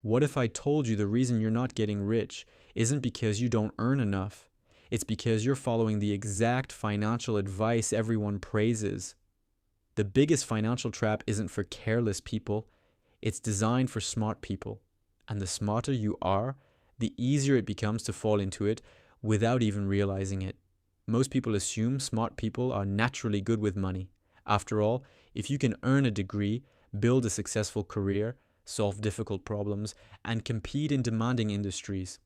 What if I told you the reason you're not getting rich isn't because you don't earn enough? It's because you're following the exact financial advice everyone praises. The biggest financial trap isn't for careless people, it's designed for smart people. And the smarter you are, the easier it becomes to fall into it without even realizing it. Most people assume smart people are naturally good with money. After all, if you can earn a degree, build a successful career, solve difficult problems, and compete in demanding industries,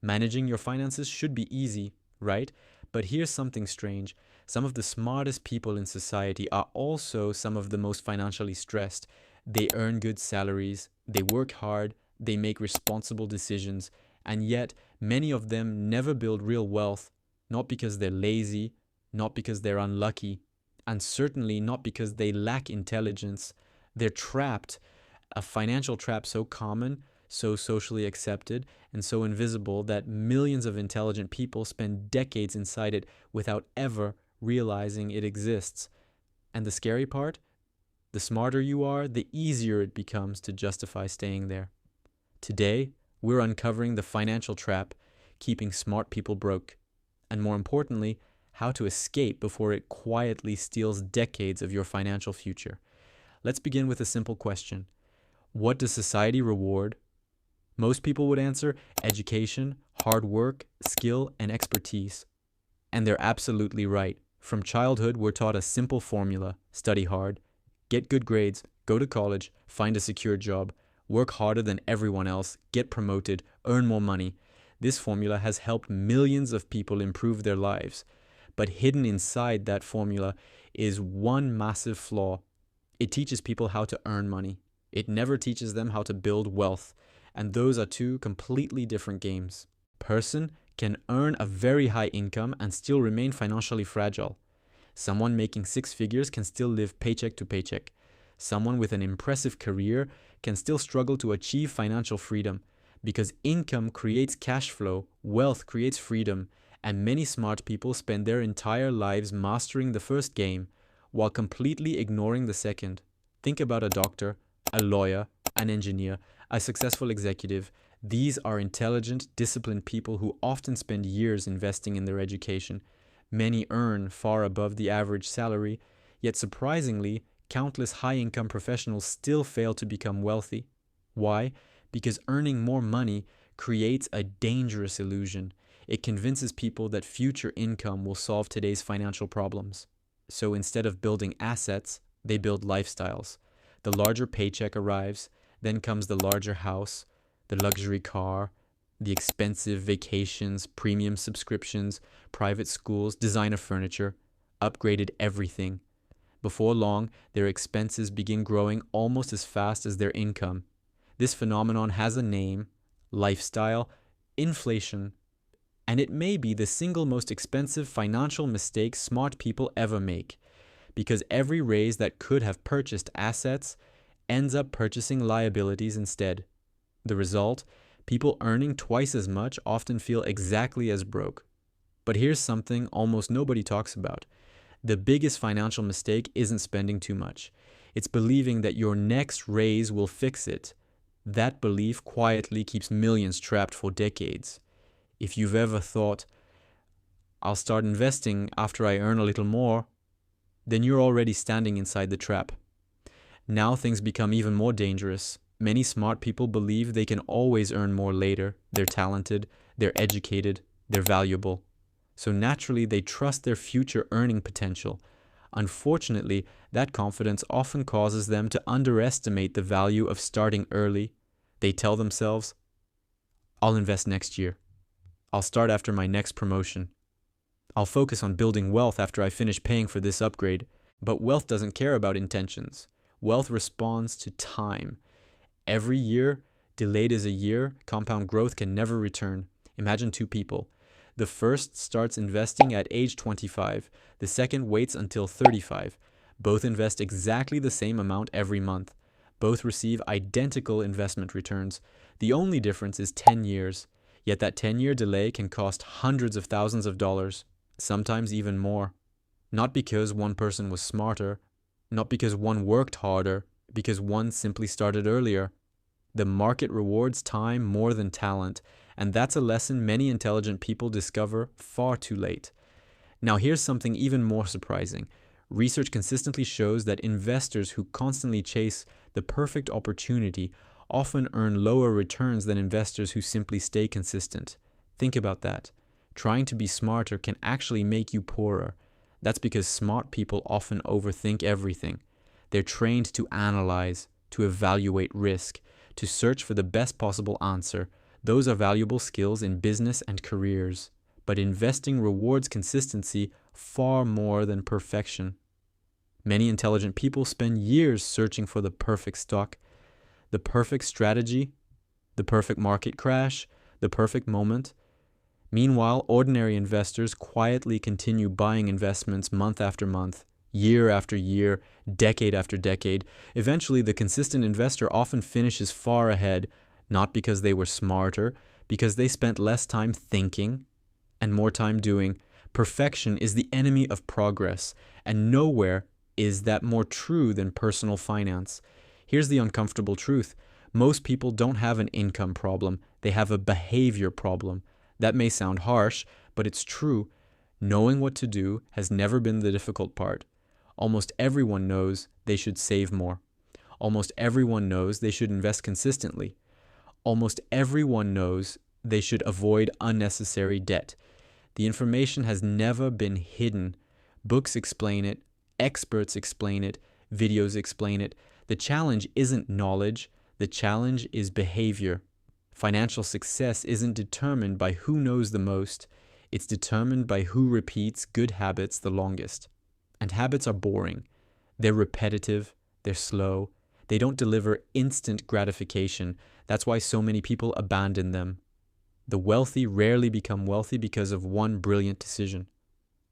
managing your finances should be easy, right? But here's something strange. Some of the smartest people in society are also some of the most financially stressed. They earn good salaries, they work hard, they make responsible decisions, and yet many of them never build real wealth, not because they're lazy, not because they're unlucky, and certainly not because they lack intelligence. They're trapped, a financial trap so common, so socially accepted, and so invisible that millions of intelligent people spend decades inside it without ever realizing it exists. And the scary part? The smarter you are, the easier it becomes to justify staying there. Today, we're uncovering the financial trap, keeping smart people broke, and more importantly, how to escape before it quietly steals decades of your financial future. Let's begin with a simple question. What does society reward? Most people would answer education, hard work, skill, and expertise. And they're absolutely right. From childhood, we're taught a simple formula: study hard, get good grades, go to college, find a secure job, work harder than everyone else, get promoted, earn more money. This formula has helped millions of people improve their lives. But hidden inside that formula is one massive flaw. It teaches people how to earn money. It never teaches them how to build wealth. And those are two completely different games. Person can earn a very high income and still remain financially fragile. Someone making six figures can still live paycheck to paycheck. Someone with an impressive career can still struggle to achieve financial freedom because income creates cash flow, wealth creates freedom, and many smart people spend their entire lives mastering the first game while completely ignoring the second. Think about a doctor, a lawyer, an engineer, a successful executive. These are intelligent, disciplined people who often spend years investing in their education. Many earn far above the average salary, yet surprisingly, countless high-income professionals still fail to become wealthy. Why? Because earning more money creates a dangerous illusion. It convinces people that future income will solve today's financial problems. So instead of building assets, they build lifestyles. The larger paycheck arrives, then comes the larger house, the luxury car, the expensive vacations, premium subscriptions, private schools, designer furniture, upgraded everything. Before long, their expenses begin growing almost as fast as their income. This phenomenon has a name: lifestyle inflation. And it may be the single most expensive financial mistake smart people ever make, because every raise that could have purchased assets ends up purchasing liabilities instead. The result? People earning twice as much often feel exactly as broke. But here's something almost nobody talks about. The biggest financial mistake isn't spending too much. It's believing that your next raise will fix it. That belief quietly keeps millions trapped for decades. If you've ever thought, I'll start investing after I earn a little more, then you're already standing inside the trap. Now things become even more dangerous. Many smart people believe they can always earn more later. They're talented, they're educated, they're valuable. So naturally, they trust their future earning potential. Unfortunately, that confidence often causes them to underestimate the value of starting early. They tell themselves, I'll invest next year. I'll start after my next promotion. I'll focus on building wealth after I finish paying for this upgrade. But wealth doesn't care about intentions. Wealth responds to time. Every year, delayed is a year, compound growth can never return. Imagine two people. The first starts investing at age 25. The second waits until 35. Both invest exactly the same amount every month. Both receive identical investment returns. The only difference is 10 years. Yet that 10-year delay can cost hundreds of thousands of dollars, sometimes even more. Not because one person was smarter, not because one worked harder, because one simply started earlier. The market rewards time more than talent, and that's a lesson many intelligent people discover far too late. Now, here's something even more surprising. Research consistently shows that investors who constantly chase the perfect opportunity often earn lower returns than investors who simply stay consistent. Think about that. Trying to be smarter can actually make you poorer. That's because smart people often overthink everything. They're trained to analyze, to evaluate risk, to search for the best possible answer. Those are valuable skills in business and careers. But investing rewards consistency far more than perfection. Many intelligent people spend years searching for the perfect stock, the perfect strategy, the perfect market crash, the perfect moment. Meanwhile, ordinary investors quietly continue buying investments month after month, year after year, decade after decade. Eventually, the consistent investor often finishes far ahead, not because they were smarter, because they spent less time thinking and more time doing. Perfection is the enemy of progress, and nowhere is that more true than personal finance. Here's the uncomfortable truth. Most people don't have an income problem, they have a behavior problem. That may sound harsh, but it's true. Knowing what to do has never been the difficult part. Almost everyone knows they should save more. Almost everyone knows they should invest consistently. Almost everyone knows they should avoid unnecessary debt. The information has never been hidden. Books explain it, experts explain it, videos explain it. The challenge isn't knowledge, the challenge is behavior. Financial success isn't determined by who knows the most, it's determined by who repeats good habits the longest. And habits are boring. They're repetitive, they're slow, they don't deliver instant gratification. That's why so many people abandon them. The wealthy rarely become wealthy because of one brilliant decision.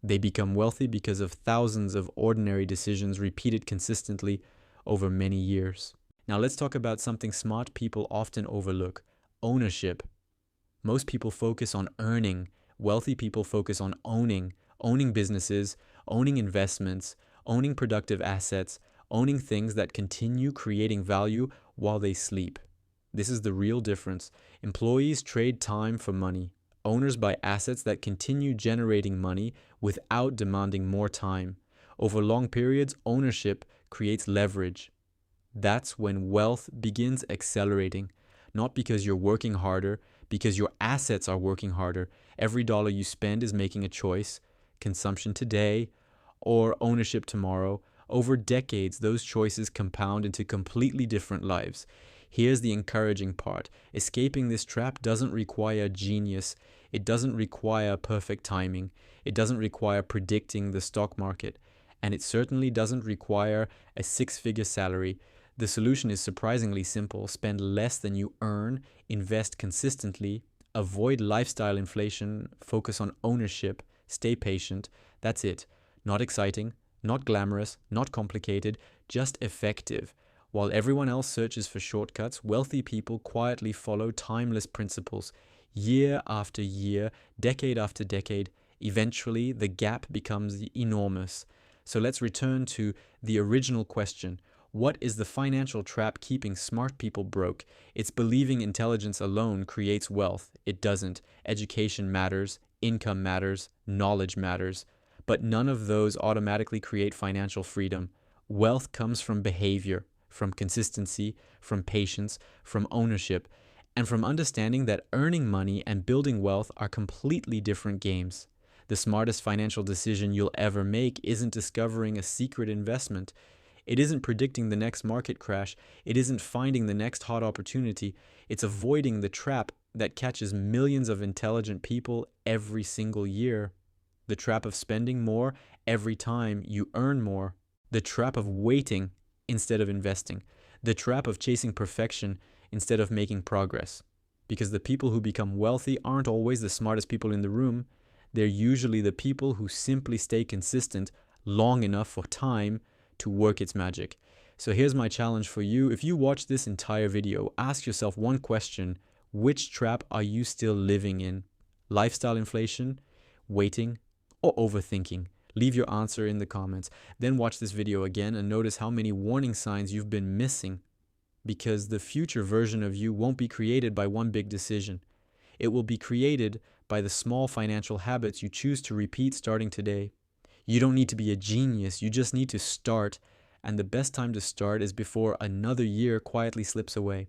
They become wealthy because of thousands of ordinary decisions repeated consistently over many years. Now let's talk about something smart people often overlook: ownership. Most people focus on earning. Wealthy people focus on owning businesses, owning investments, owning productive assets, owning things that continue creating value while they sleep. This is the real difference. Employees trade time for money. Owners buy assets that continue generating money without demanding more time. Over long periods, ownership creates leverage. That's when wealth begins accelerating. Not because you're working harder, because your assets are working harder. Every dollar you spend is making a choice: consumption today or ownership tomorrow. Over decades, those choices compound into completely different lives. Here's the encouraging part. Escaping this trap doesn't require genius. It doesn't require perfect timing. It doesn't require predicting the stock market. And it certainly doesn't require a six-figure salary. The solution is surprisingly simple. Spend less than you earn, invest consistently, avoid lifestyle inflation, focus on ownership, stay patient. That's it. Not exciting, not glamorous, not complicated, just effective. While everyone else searches for shortcuts, wealthy people quietly follow timeless principles. Year after year, decade after decade, eventually the gap becomes enormous. So let's return to the original question. What is the financial trap keeping smart people broke? It's believing intelligence alone creates wealth. It doesn't. Education matters, income matters, knowledge matters. But none of those automatically create financial freedom. Wealth comes from behavior, from consistency, from patience, from ownership, and from understanding that earning money and building wealth are completely different games. The smartest financial decision you'll ever make isn't discovering a secret investment. It isn't predicting the next market crash. It isn't finding the next hot opportunity. It's avoiding the trap that catches millions of intelligent people every single year. The trap of spending more every time you earn more. The trap of waiting instead of investing. The trap of chasing perfection instead of making progress. Because the people who become wealthy aren't always the smartest people in the room. They're usually the people who simply stay consistent long enough for time to work its magic. So here's my challenge for you. If you watch this entire video, ask yourself one question: which trap are you still living in? Lifestyle inflation, waiting, or overthinking? Leave your answer in the comments. Then watch this video again and notice how many warning signs you've been missing. because the future version of you won't be created by one big decision. It will be created by the small financial habits you choose to repeat starting today. You don't need to be a genius, you just need to start, and the best time to start is before another year quietly slips away.